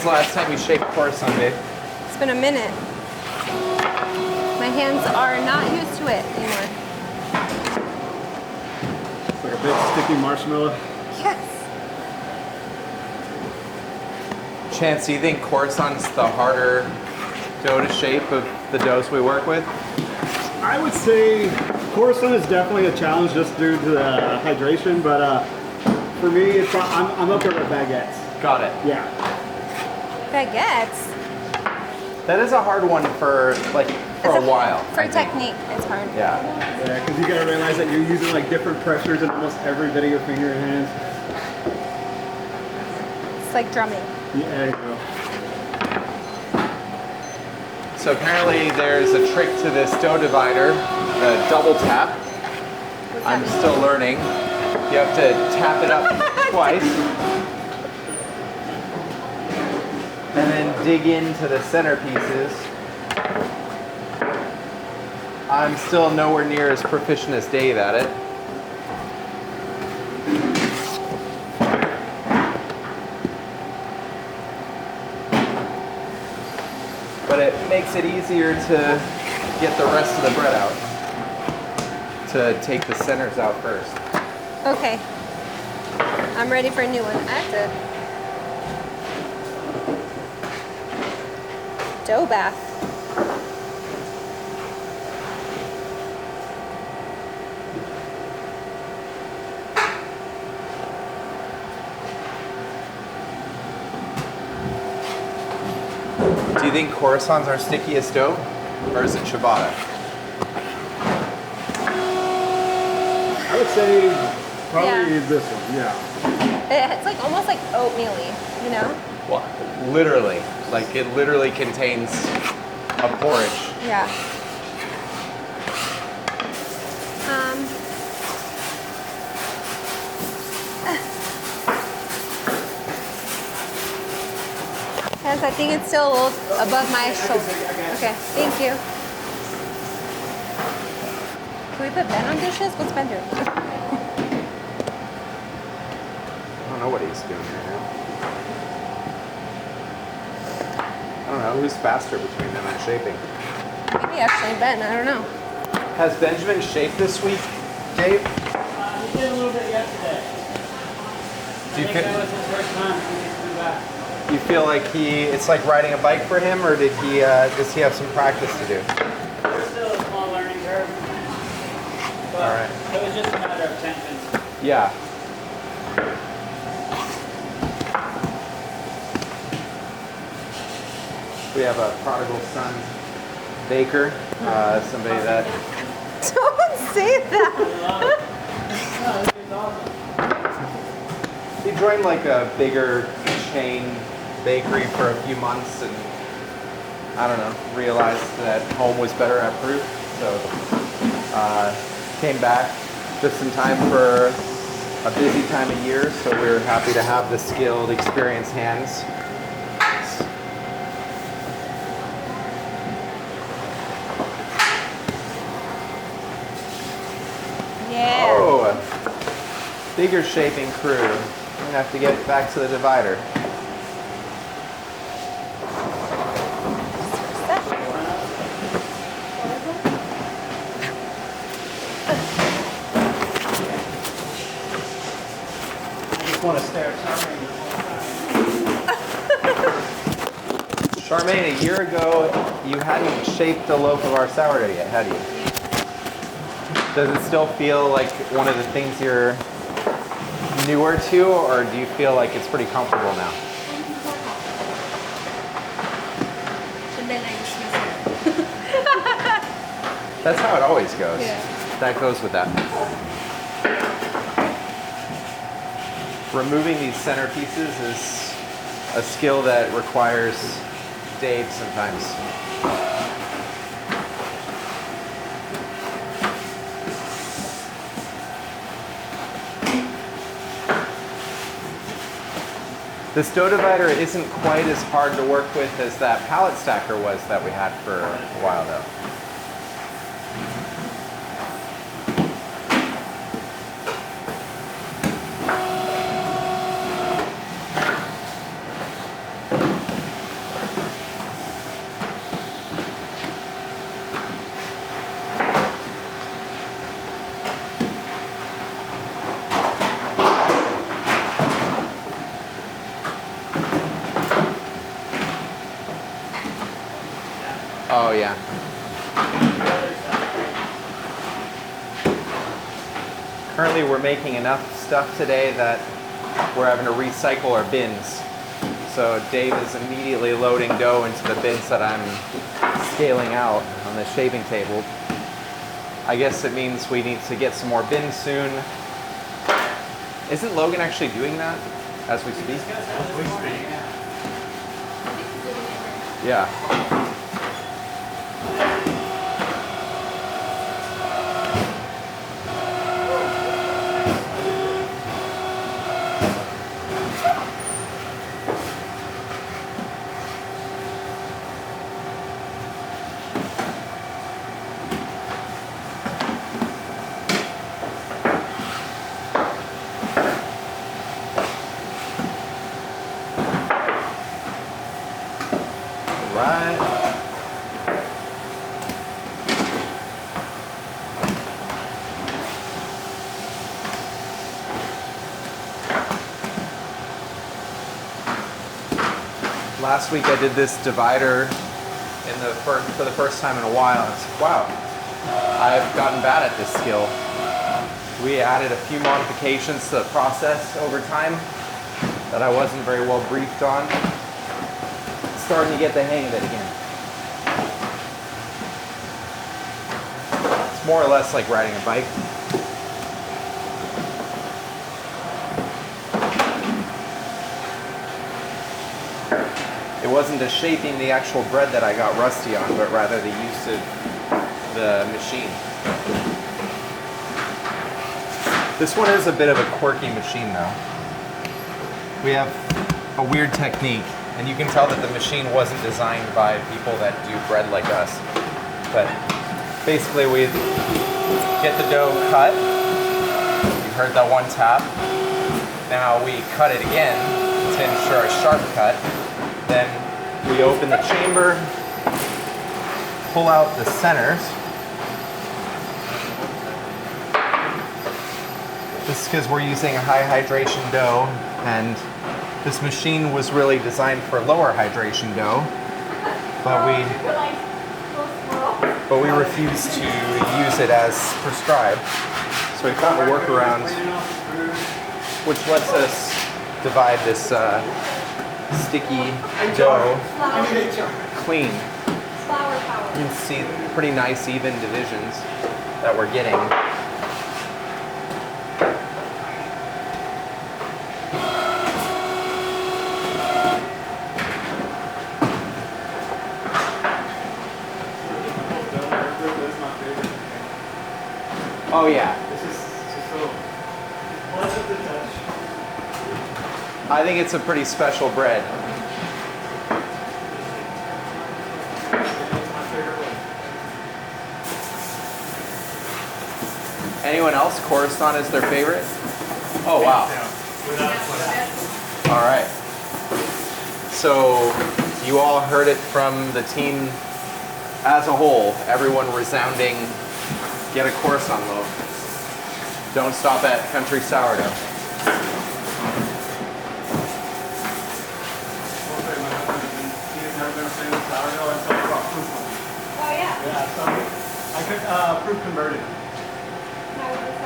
When's the last time you shaped Khorasan, babe? It's been a minute. My hands are not used to it anymore. It's like a big sticky marshmallow. Yes. Chance, do you think Khorasan's the harder dough to shape of the doughs we work with? I would say Khorasan is definitely a challenge just due to the hydration, but for me, I'm up there with baguettes. Got it. Yeah. Baguettes. That is a hard one for a while. For technique, it's hard. Yeah. Yeah, because you gotta realize that you're using like different pressures in almost every bit of your finger and hands. It's like drumming. Yeah, there you go. So apparently there's a trick to this dough divider, a double tap. I'm still learning. You have to tap it up twice. And then dig into the center pieces. I'm still nowhere near as proficient as Dave at it. But it makes it easier to get the rest of the bread out. To take the centers out first. Okay. I'm ready for a new one. I have to dough bath. Do you think Khorasan's our stickiest dough, or is it ciabatta? I would say probably this one, yeah. It's like almost like oatmeal-y, you know? Well, literally. Like it literally contains a porridge. Yeah. Yes, I think it's still a little above my shoulder. Okay, thank you. Can we put Ben on dishes? What's Ben doing? I don't know what he's doing right now. I don't know, who's faster between them at shaping? Maybe actually Ben, I don't know. Has Benjamin shaped this week, Dave? He did a little bit yesterday. Do you I think that was his first time since he's been back. You feel like it's like riding a bike for him, or does he have some practice to do? There's still a small learning curve. But All right. it was just a matter of tension. Yeah. We have a prodigal son baker, somebody that Don't say that. he joined like a bigger chain bakery for a few months, and I don't know, realized that home was better at proof, so came back just in time for a busy time of year, so we were happy to have the skilled, experienced hands. Yeah. Oh, bigger shaping crew. We're gonna have to get back to the divider. I just want to stare at Charmaine. Charmaine, a year ago, you hadn't shaped a loaf of our sourdough yet, had you? Does it still feel like one of the things you're newer to, or do you feel like it's pretty comfortable now? And then I just That's how it always goes. Yeah. That goes with that. Removing these center pieces is a skill that requires Dave sometimes. This dough divider isn't quite as hard to work with as that pallet stacker was that we had for a while though. Oh yeah. Currently we're making enough stuff today that we're having to recycle our bins. So Dave is immediately loading dough into the bins that I'm scaling out on the shaving table. I guess it means we need to get some more bins soon. Isn't Logan actually doing that as we speak? Yeah. Right. Last week I did this divider for the first time in a while. It's, wow, I've gotten bad at this skill. We added a few modifications to the process over time that I wasn't very well briefed on. Starting to get the hang of it again. It's more or less like riding a bike. It wasn't the shaping the actual bread that I got rusty on, but rather the use of the machine. This one is a bit of a quirky machine though. We have a weird technique. And you can tell that the machine wasn't designed by people that do bread like us. But basically we get the dough cut. You heard that one tap. Now we cut it again to ensure a sharp cut. Then we open the chamber, pull out the centers. This is because we're using a high hydration dough, and this machine was really designed for lower hydration dough, but we refuse to use it as prescribed. So we found a workaround which lets us divide this sticky dough clean. You can see pretty nice even divisions that we're getting. Oh yeah. This is so pleasant to touch. I think it's a pretty special bread. Anyone else? Khorasan is their favorite? Oh wow. All right. So you all heard it from the team as a whole. Everyone resounding. Get a Khorasan loaf. Don't stop at country sourdough. Oh yeah. Yeah, so I could proof converted. Sourdough is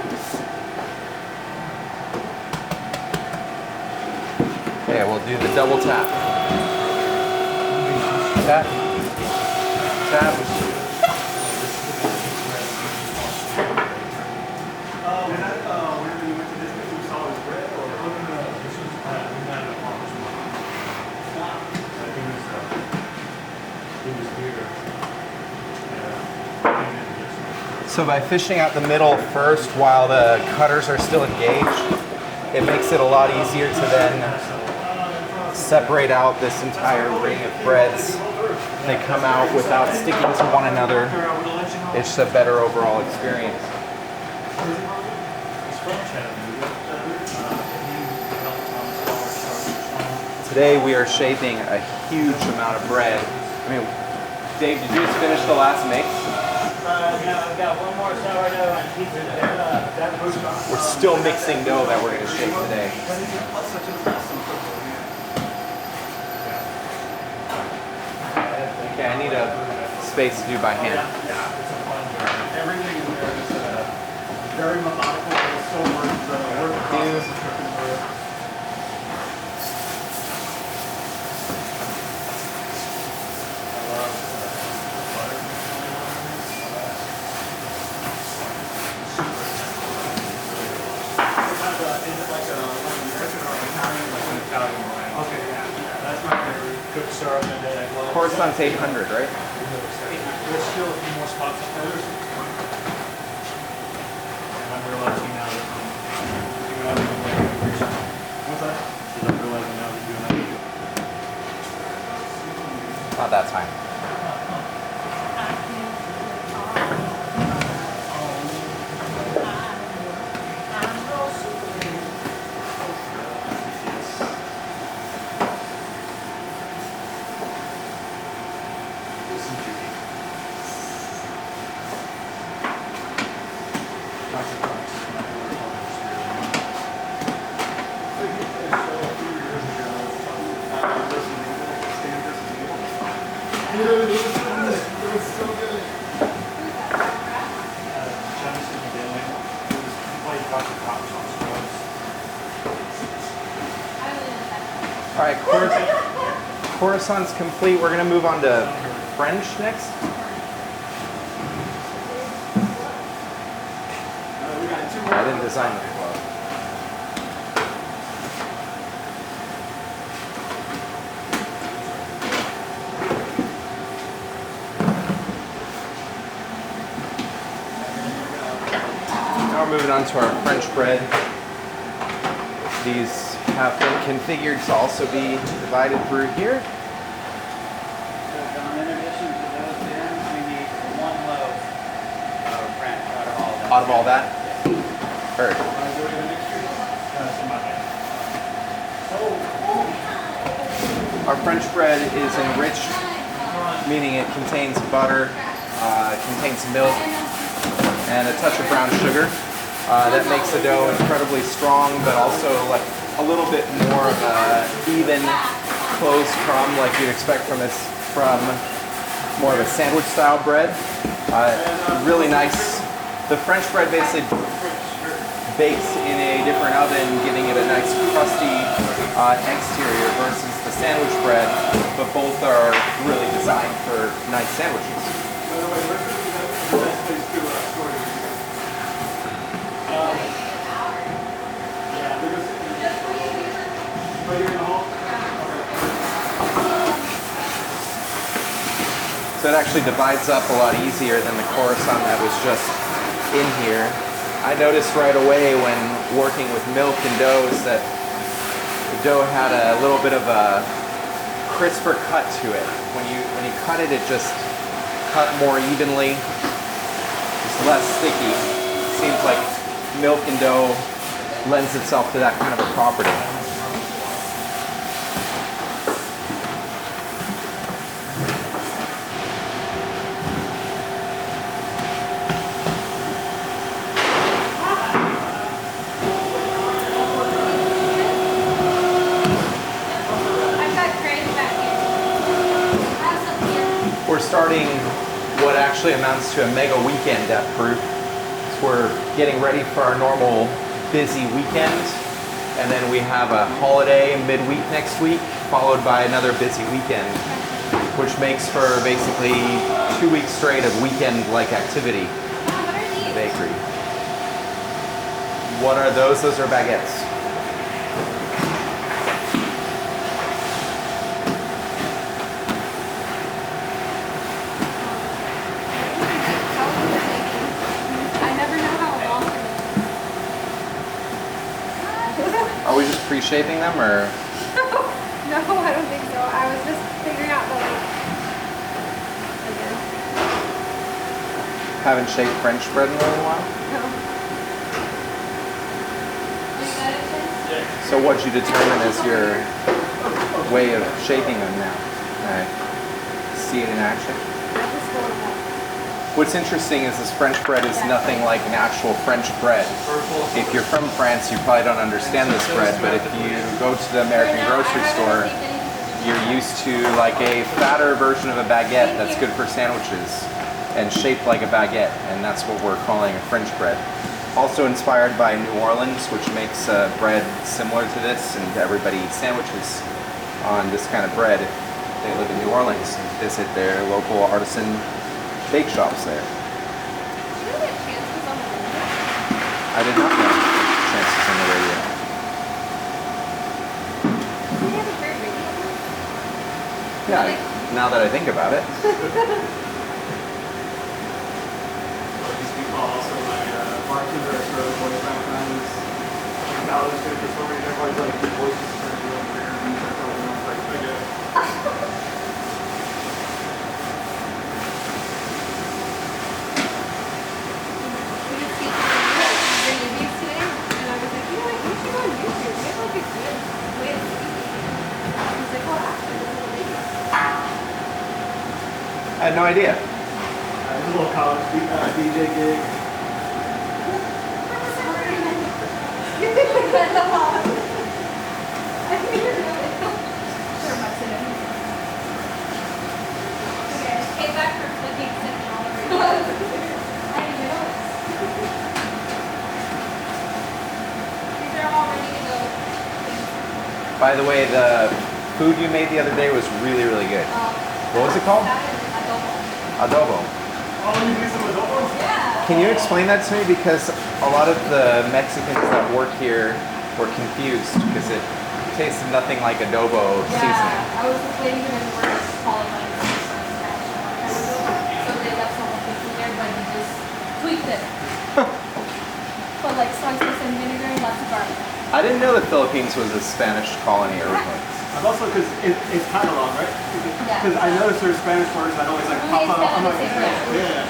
the same. Okay, we'll do the double tap. Tap. Tap. When we went to Disney, we saw his bread, or So by fishing out the middle first while the cutters are still engaged, it makes it a lot easier to then separate out this entire ring of breads. They come out without sticking to one another. It's just a better overall experience. Today we are shaping a huge amount of bread. I mean, Dave, did you just finish the last mix? No, I've got one more sourdough and pizza dough. We're still mixing dough that we're going to shape today. plenty of space to do by hand. Everything in there is very methodical. It's so worth the process of cooking through. Is it like an American or Italian? Like an Italian wine. Okay, yeah. That's my favorite. Cook syrup and then I love. Khorasan's 800, right? There's still a few more spots up there. And I'm realizing now that I'm doing everything like research. What's that? Because I'm realizing now that you're doing everything. Not that time. All right, Khorasan's complete. We're gonna move on to French next. I didn't design the flow. Now we're moving on to our French bread. These have been configured to also be divided through here. In addition to those bins, we need 1 loaf of French Out of all that? Heard. Our French bread is enriched, meaning it contains butter, contains milk, and a touch of brown sugar. That makes the dough incredibly strong, but also like a little bit more of a even, closed crumb like you'd expect from more of a sandwich style bread. Really nice. The French bread basically bakes in a different oven, giving it a nice crusty exterior versus the sandwich bread, but both are really designed for nice sandwiches. So it actually divides up a lot easier than the Khorasan that was just in here. I noticed right away when working with milk and doughs that the dough had a little bit of a crisper cut to it. When you cut it, it just cut more evenly, just less sticky. It seems like milk and dough lends itself to that kind of a property. We're starting what actually amounts to a mega weekend at Proof. So we're getting ready for our normal busy weekend, and then we have a holiday midweek next week, followed by another busy weekend, which makes for basically 2 weeks straight of weekend-like activity in the bakery. What are those? Those are baguettes. Are we just pre-shaping them, or? No, I don't think so. I was just figuring out the like. Again. Haven't shaped French bread in a little while? No. So what'd you determine as your way of shaping them now? See it in action? What's interesting is this French bread is nothing like an actual French bread. If you're from France, you probably don't understand this bread, but if you go to the American grocery store, you're used to like a fatter version of a baguette that's good for sandwiches and shaped like a baguette, and that's what we're calling a French bread. Also inspired by New Orleans, which makes bread similar to this, and everybody eats sandwiches on this kind of bread if they live in New Orleans and visit their local artisan bake shops there. I did not know Chances on the radio. Yeah, now that I think about it. These people also my bartender at Sourdough voice background is college kid for so many everybody's like your voice is turning real weird and I was like, I get it. I had no idea. This is a little college DJ gig. By the way, the food you made the other day was really, really good. What was it called? Adobo. Oh, you do some adobo? Yeah. Can you explain that to me? Because a lot of the Mexicans that work here were confused because it tasted nothing like adobo seasoning. I was waiting for them to work qualifying for Spanish. So they left some of this in there, but he just tweaked it. Put like soy sauce and vinegar and lots of garlic. I didn't know the Philippines was a Spanish colony originally. I've also, because it's Tagalog, right? Yeah. Because I noticed there's Spanish words that always like pop It's up. I'm kind of like, the same, yeah.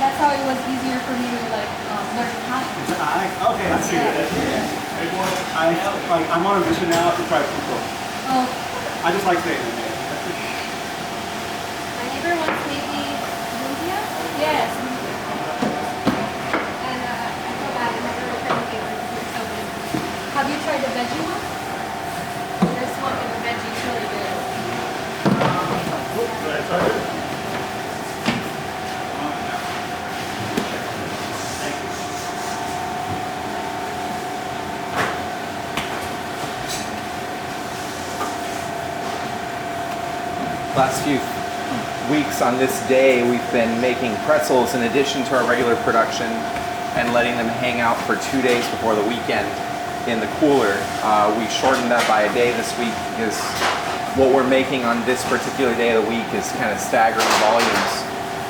That's how it was easier for me to like learn Italian. Okay, I see that. I'm on a mission now to try pulpo. Oh, I just like saying it. My neighbor once made me lumpia, yes. and I feel bad. I never tried to make it because it's so good. Have you tried the veggie one? This one with the veggie is really good. Last few weeks on this day, we've been making pretzels in addition to our regular production and letting them hang out for 2 days before the weekend in the cooler. We shortened that by a day this week because what we're making on this particular day of the week is kind of staggering volumes,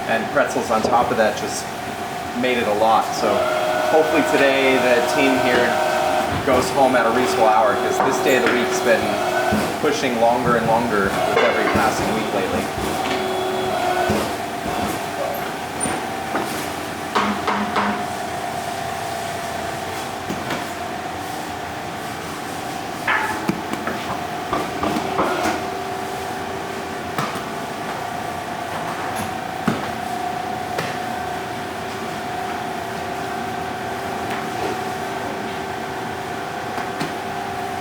and pretzels on top of that just made it a lot. So hopefully today the team here goes home at a reasonable hour, because this day of the week's been pushing longer and longer with every passing week lately.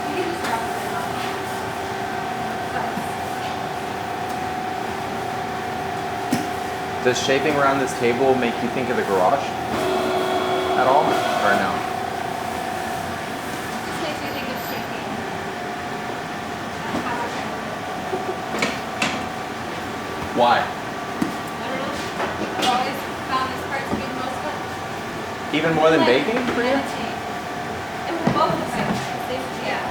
You can just drop it in off. Does shaping around this table make you think of the garage at all, or no? Just makes me think of shaking. How much I love it. Why? I don't know. I've always found this part to be the most fun. Even more than Like, baking for you? meditate. And with both of them. Yeah.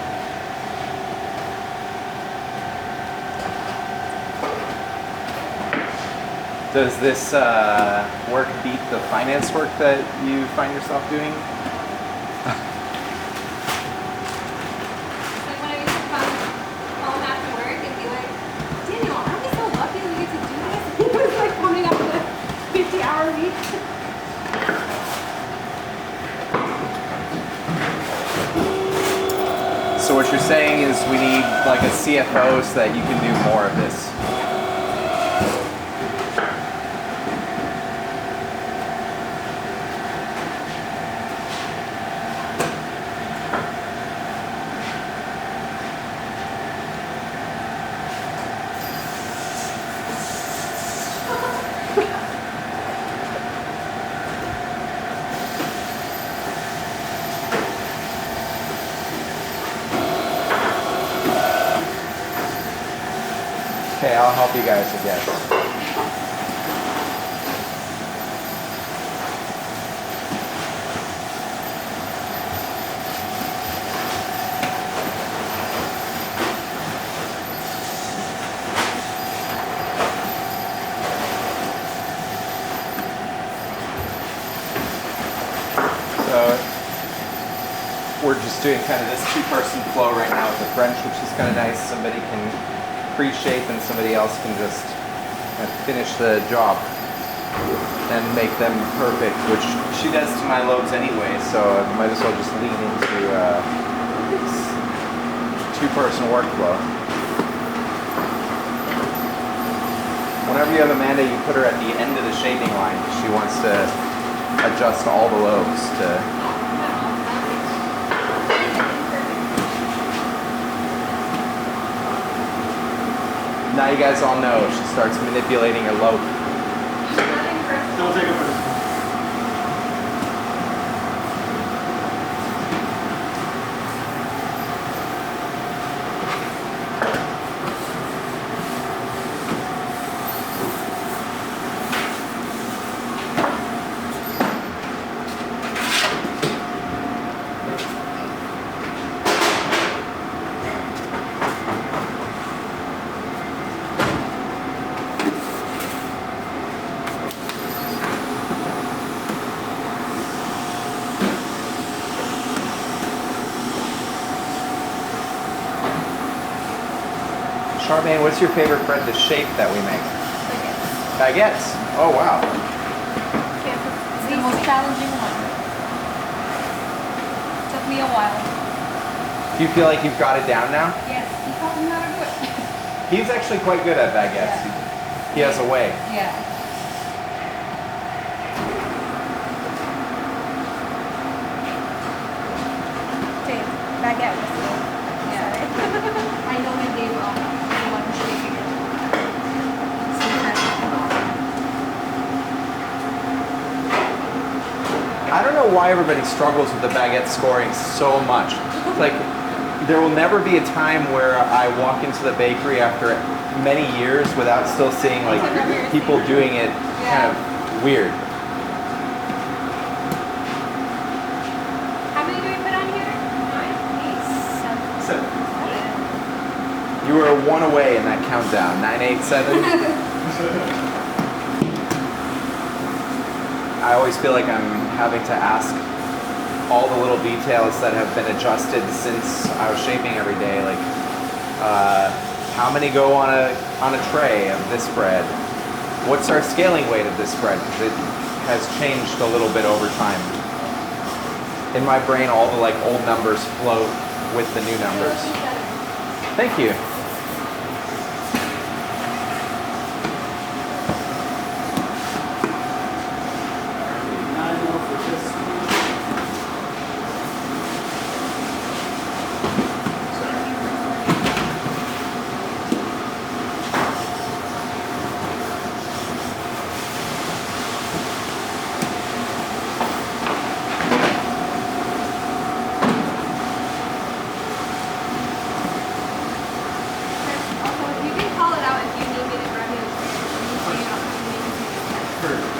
Does this work beat the finance work that you find yourself doing? It's like when I used to come home after work and be like, Daniel, aren't we so lucky that we get to do this? It was like coming up with a 50-hour week. So what you're saying is we need like a CFO so that you can do more of this. I'll help you guys again. So we're just doing kind of this two-person flow right now with the French, which is kind of nice. Somebody can pre-shape and somebody else can just kind of finish the job and make them perfect, which she does to my loaves anyway, so I might as well just lean into this two-person workflow. Whenever you have Amanda, you put her at the end of the shaping line. She wants to adjust all the loaves to. Now you guys all know she starts manipulating her loaf. Don't take it for this. Charmaine, what's your favorite bread to shape that we make? Baguettes. Oh wow. It's the most challenging one. Took me a while. Do you feel like you've got it down now? Yes, he taught me how to do it. He's actually quite good at baguettes. Yeah. He has a way. Yeah. Same. Baguette was the yeah. I know he gave up. He wasn't shaking it. I don't know why everybody struggles with the baguette scoring so much. Like, there will never be a time where I walk into the bakery after many years without still seeing like people doing it kind of weird. How many do we put on here? 9, 8, 7. 7. You were one away in that countdown. 9, 8, 7. I always feel like I'm having to ask all the little details that have been adjusted since I was shaping every day. Like, how many go on a tray of this bread? What's our scaling weight of this bread? Because it has changed a little bit over time. In my brain, all the like old numbers float with the new numbers. Thank you. Also, you can call it out if you need me to grab you. So you don't have to make it.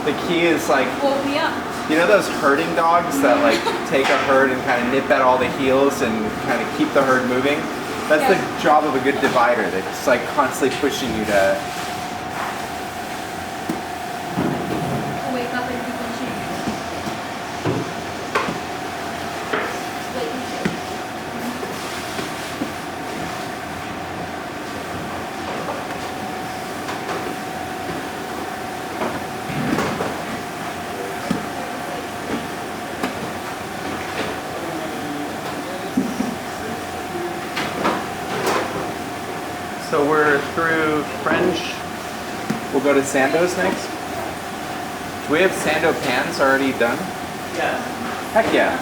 The key is like, Woke me up. you know those herding dogs that like take a herd and kind of nip at all the heels and kind of keep the herd moving? That's Yeah. the job of a good divider. They're just like constantly pushing you to. Wake up and keep on shaking. So we're through French. We'll go to Sandoz next. Do we have Sando pans already done? Yes. Heck yeah.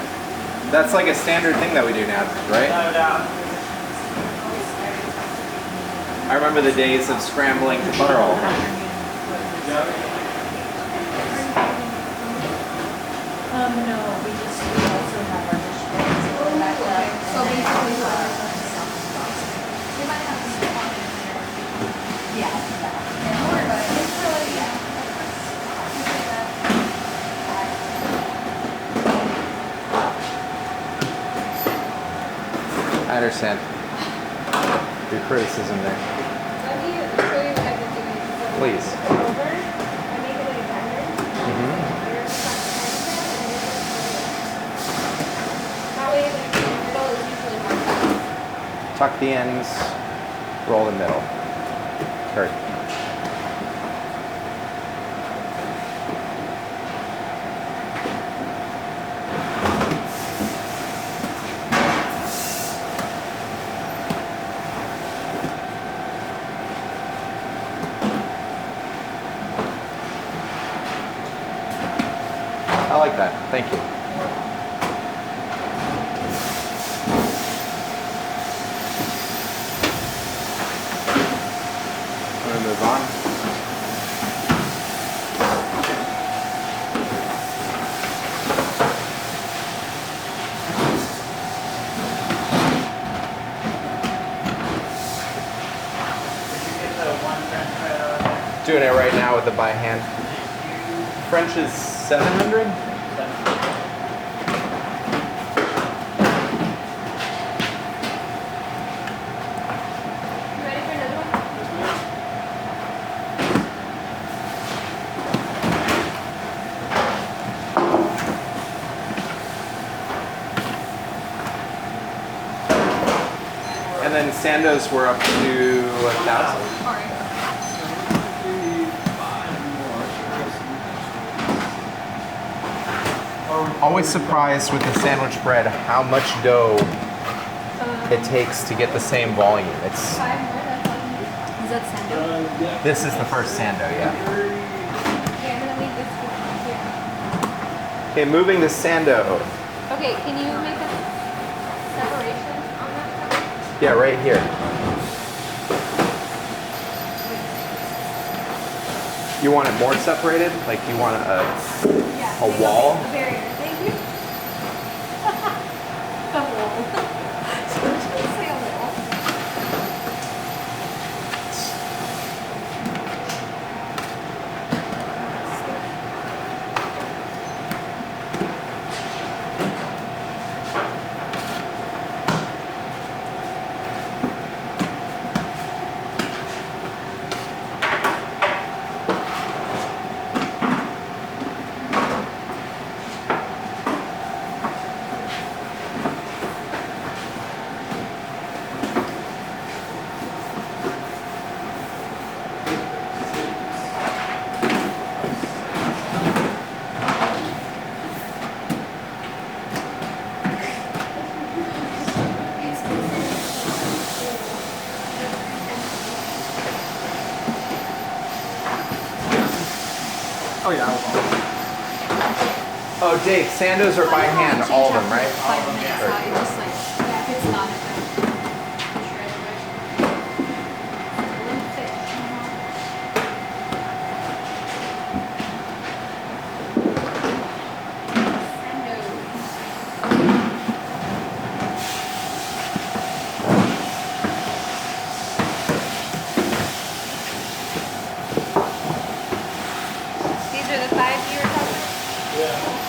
That's like a standard thing that we do now, right? No doubt. I remember the days of scrambling to butter all. No, we also have our dish trays back up. So basically, We might have some fun in there. Yeah. don't worry about it. It's really, I understand your criticism there. let me show you what I've been doing. So Please. over, I make it like a pattern. That way, like, the middle is usually more. Tuck the ends, roll the middle. Kurt. I like that. Thank you. I'm gonna move on. Did you get the one French fry out there? Doing it right now with the by hand. French is 700. You ready for another one? And then Sandoz we're up to 1,000. Alright. Always surprised with the sandwich bread how much dough it takes to get the same volume. It's 5 more, that's all you need. Is that Sando? this is the first Sando, yeah. Okay, I'm gonna leave this here. Okay, moving to Sando. Okay, can you make a separation on that side? Yeah, right here. You want it more separated? Like you want Yeah. A wall? A barrier, thank you. A wall. Just say a wall. Oh yeah, I was on. Oh, Dave, Sandoz are by hand, all of them, right? 5 minutes Or- out, you just like, yeah, if it's not, then shred These are the 5 you were talking about? Yeah.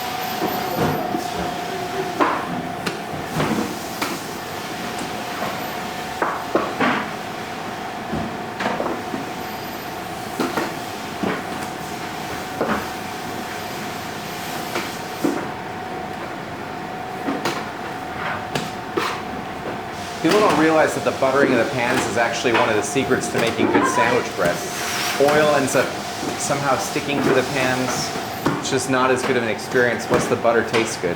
People don't realize that the buttering of the pans is actually one of the secrets to making good sandwich bread. Oil ends up somehow sticking to the pans. It's just not as good of an experience, plus the butter tastes good.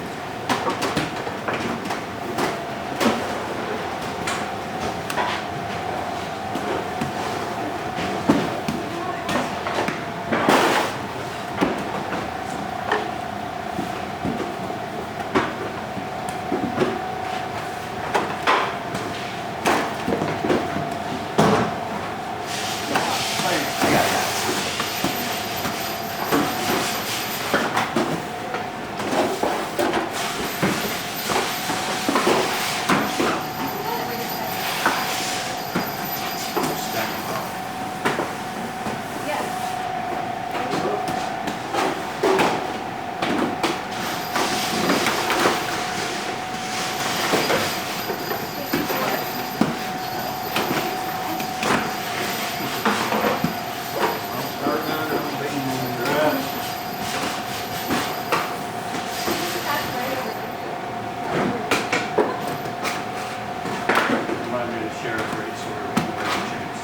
remind me to share a great story with you by any chance.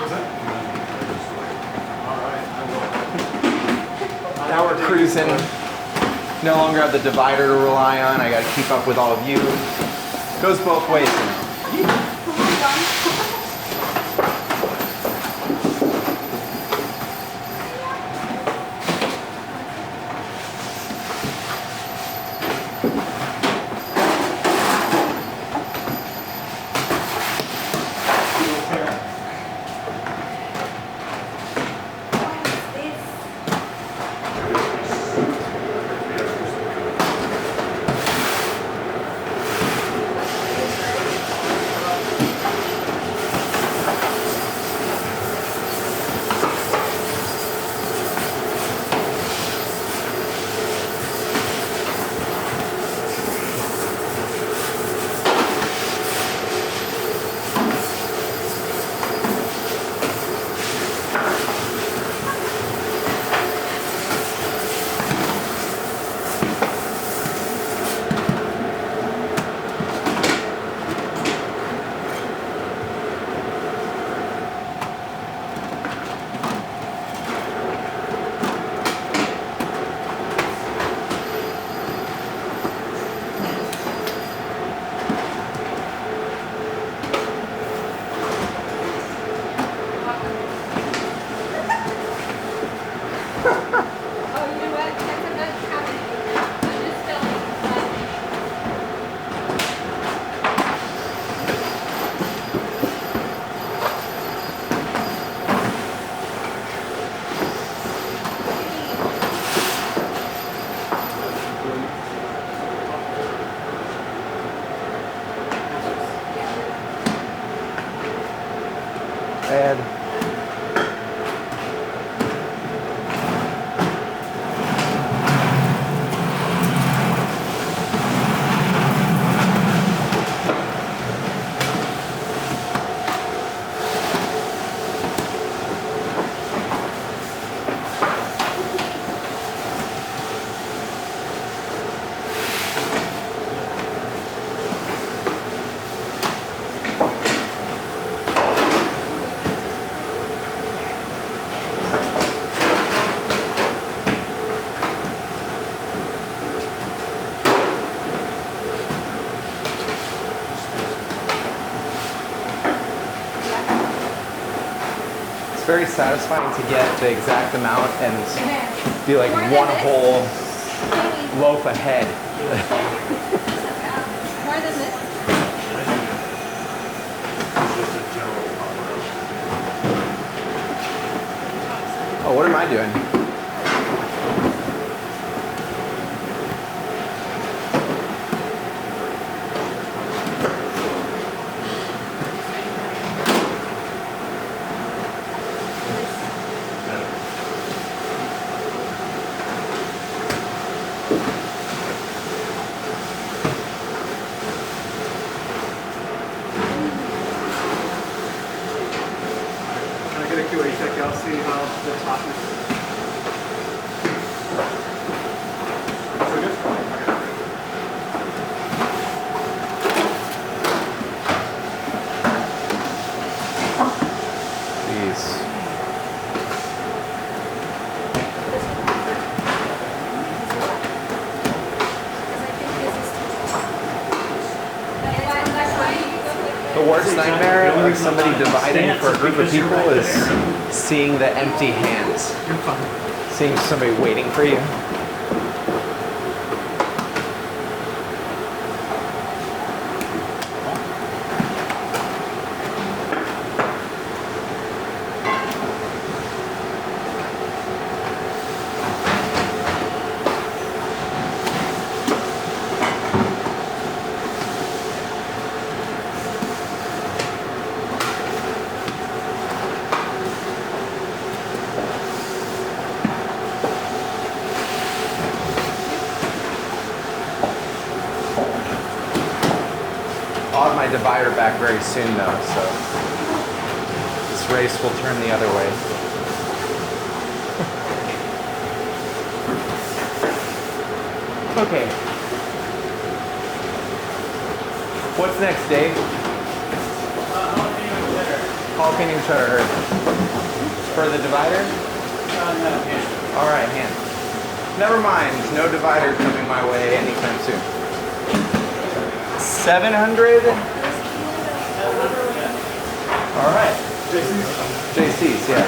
What's that? Remind me to share a great story. All right, I will. Now we're cruising. No longer have the divider to rely on. I got to keep up with all of you. Goes both ways. You know. Ed. It's very satisfying to get the exact amount and be like one whole loaf ahead. More than this? Just a general Oh, what am I doing? Can I get a QA check out, see how the top is? So good? Okay. Jeez. The worst nightmare of somebody dividing for a group of people is seeing the empty hands. You're fine. Seeing somebody waiting for you. I'll have my divider back very soon though, so this race will turn the other way. Okay. What's next, Dave? jalapeno cheddar for the divider? All right, hand. Never mind, no divider coming my way anytime soon. 700? All right. JC's, yeah.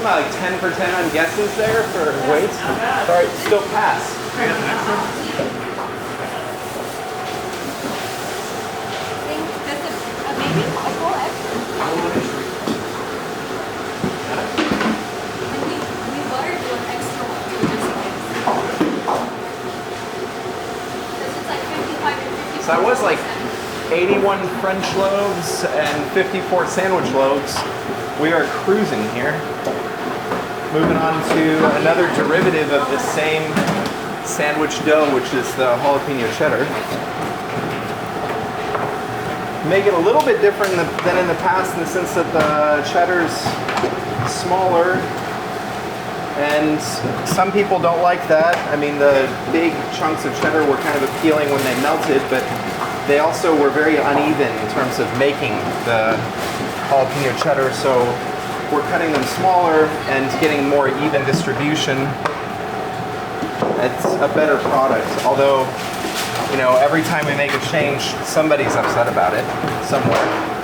About like 10 for 10 on guesses there for weights. Sorry, still pass. Maybe a full extra. And we buttered one extra one too, just in case. Because it's like 55 and 50. So I was like 81 French loaves and 54 sandwich loaves. We are cruising here. Moving on to another derivative of the same sandwich dough, which is the jalapeno cheddar. Make it a little bit different than in the past in the sense that the cheddar's smaller, and some people don't like that. I mean, the big chunks of cheddar were kind of appealing when they melted, but they also were very uneven in terms of making the jalapeno cheddar, so we're cutting them smaller and getting more even distribution. It's a better product, although, you know, every time we make a change, somebody's upset about it somewhere.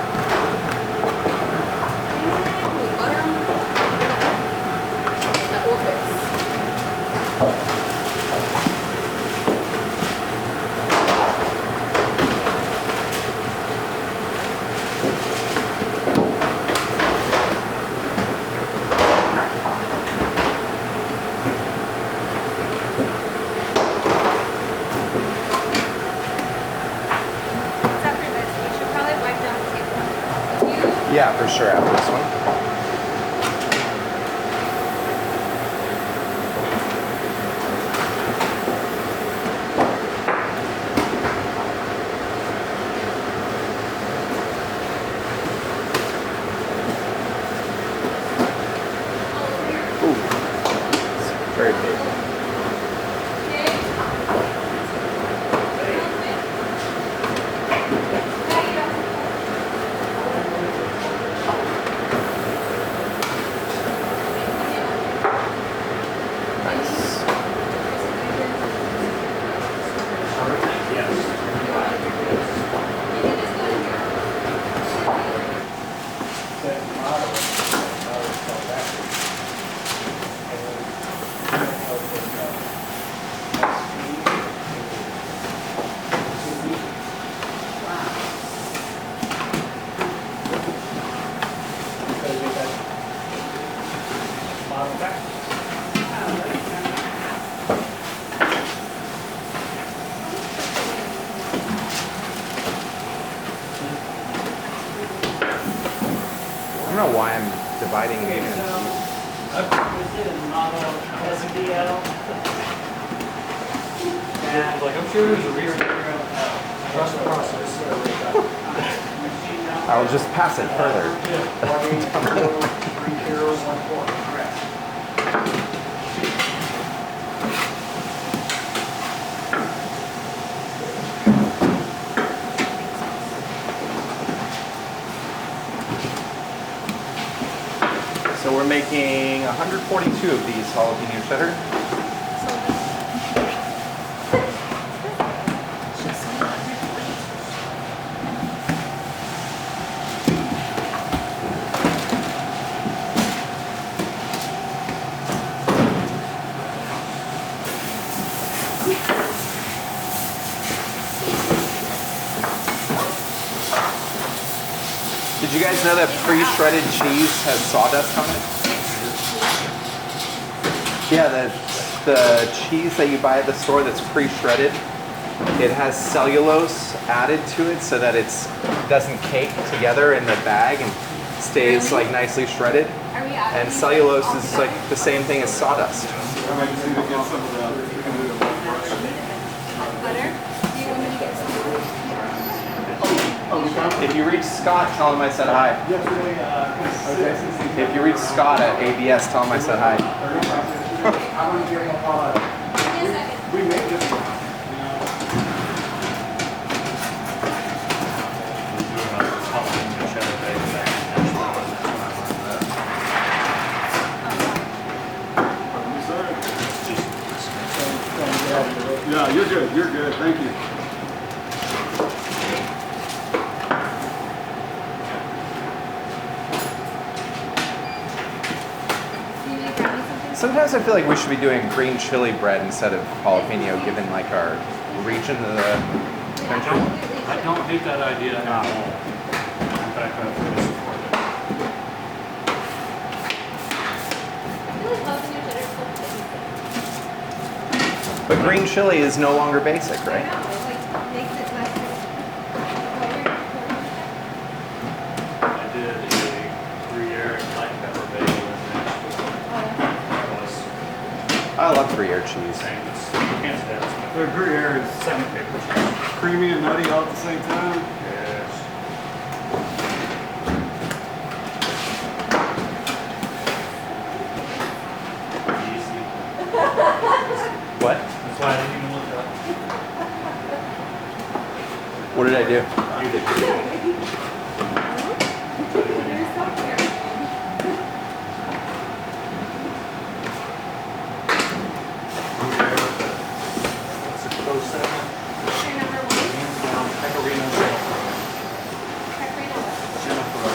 Yeah, for sure, after this one. Ooh, it's very big. I don't know why I'm dividing these. Like, I'm sure there's a reason. Trust the process. I'll just pass it further. 3014. Correct. So we're making 142 of these jalapeno cheddar. Did you guys know that pre-shredded cheese has sawdust on it? Yeah, the cheese that you buy at the store that's pre-shredded, it has cellulose added to it so that it doesn't cake together in the bag and stays like nicely shredded. And cellulose is like the same thing as sawdust. Butter? Do you want me to get some? If you reach Scott, tell him I said hi. Okay. If you reach Scott at ABS, tell him I said hi. Give me a second. We made this one. Sometimes I feel like we should be doing green chili bread instead of jalapeno, given like our region of the country. I don't hate that idea at all. In fact, I fully support it. I feel like jalapeno cheddar is so basic. But green chili is no longer basic, I right? know, it like makes it less. I did a Gruyere black pepper bagel in Nashville. That was I love Gruyere cheese. famous. Can't say that's my favorite. Gruyere is semi-favorite. Creamy and nutty all at the same time. Yes. Easy. What? That's why I didn't even look up. What did I do? You did. They're so cute. What's the Khorasan? Your number one, Hands down, pecorino Jennifer. pecorino. Jennifer.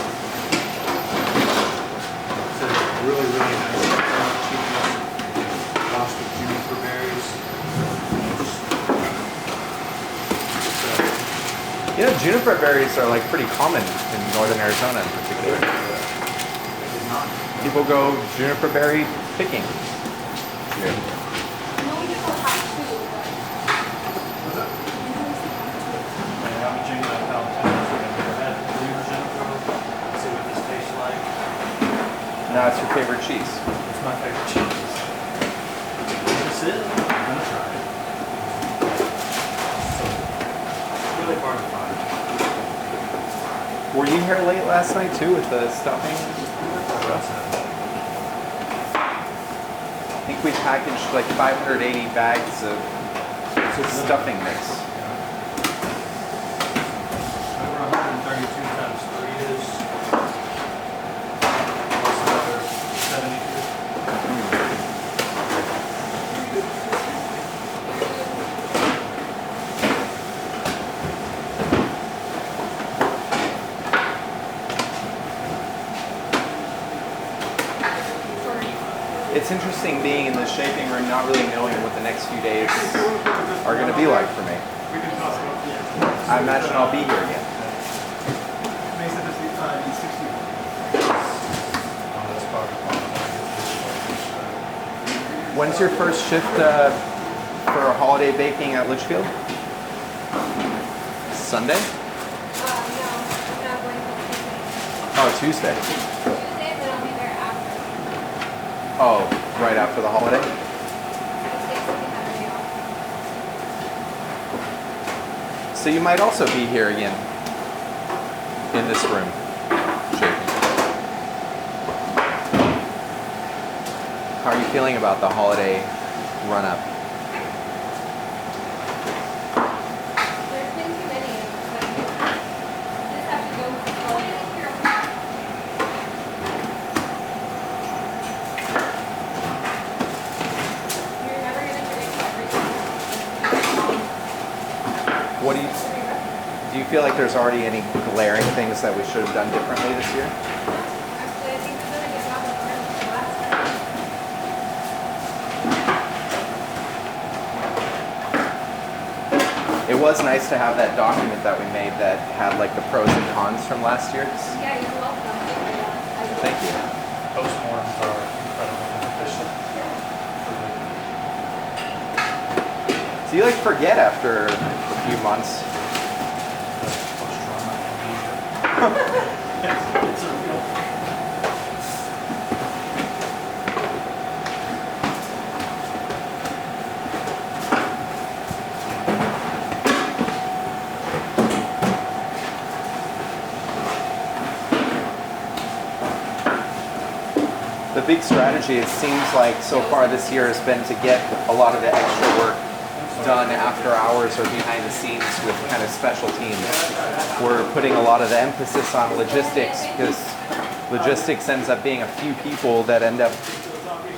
It's a really, really nice cheapness. Lost with juniper berries. You know, juniper berries are like pretty common in northern Arizona in particular. They did not. People go juniper berry picking. No, we just don't have to, but. Yeah, I'm checking out Valentine's. I've never had juniper Jennifer. Let's see what this tastes like. Now it's your favorite cheese. It's my favorite cheese. This is. I'm gonna try it. So good. It's really hard to find. Were you here late last night too with the stuffing? I think we packaged like 580 bags of stuffing mix. Over 132 times 3 is plus another 72. It's interesting being in the shaping room, not really knowing what the next few days are going to be like for me. We can toss it up. I imagine I'll be here again. Mason is E60. Oh, that's probably When's your first shift for holiday baking at Litchfield? Sunday? No, I'm not going to Oh, Tuesday. Tuesday, but I'll be there after. Oh, right after the holiday? Tuesday, so we have a day off. So you might also be here again in this room. Shaping. How are you feeling about the holiday run-up? There's been too many, but you just have to go slowly and carefully. You're never gonna predict everything. What do you feel like there's already any glaring things that we should have done differently this year? Actually, I think we've done a good job of learning from the last time. It was nice to have that document that we made that had like the pros and cons from last year. Yeah, you're welcome. Thank you. Postmortems are incredibly inefficient. So you like forget after a few months. Post-trauma amnesia. It's a real. The big strategy, it seems like so far this year has been to get a lot of the extra work done after hours or behind the scenes with kind of special teams. We're putting a lot of the emphasis on logistics because logistics ends up being a few people that end up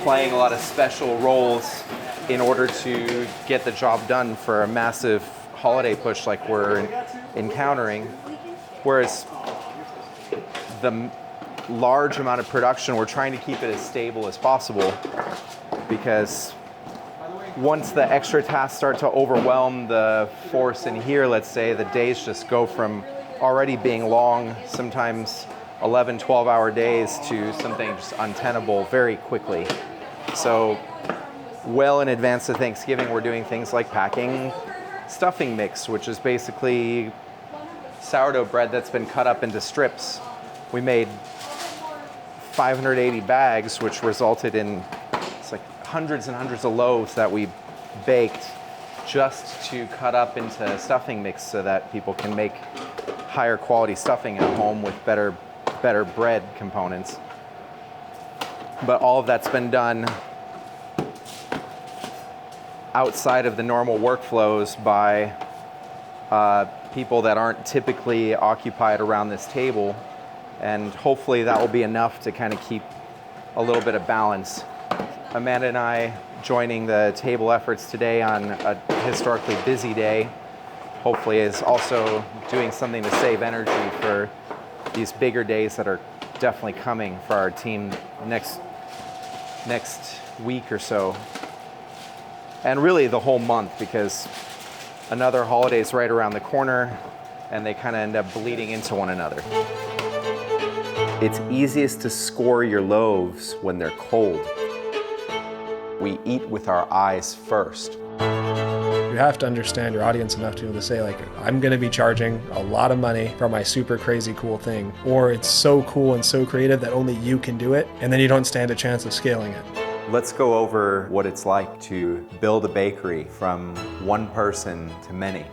playing a lot of special roles in order to get the job done for a massive holiday push like we're encountering. Whereas the large amount of production, we're trying to keep it as stable as possible. because once the extra tasks start to overwhelm the force in here, let's say, the days just go from already being long, sometimes 11, 12-hour days, to something just untenable very quickly. So well in advance of Thanksgiving, we're doing things like packing stuffing mix, which is basically sourdough bread that's been cut up into strips. We made 580 bags, which resulted in hundreds and hundreds of loaves that we baked just to cut up into stuffing mix so that people can make higher quality stuffing at home with better bread components. But all of that's been done outside of the normal workflows by people that aren't typically occupied around this table, and hopefully that will be enough to kind of keep a little bit of balance. Amanda and I joining the table efforts today on a historically busy day, hopefully is also doing something to save energy for these bigger days that are definitely coming for our team next week or so. And really the whole month, because another holiday's right around the corner and they kind of end up bleeding into one another. It's easiest to score your loaves when they're cold. We eat with our eyes first. You have to understand your audience enough to be able to say, like, I'm going to be charging a lot of money for my super crazy cool thing, or it's so cool and so creative that only you can do it, and then you don't stand a chance of scaling it. Let's go over what it's like to build a bakery from one person to many.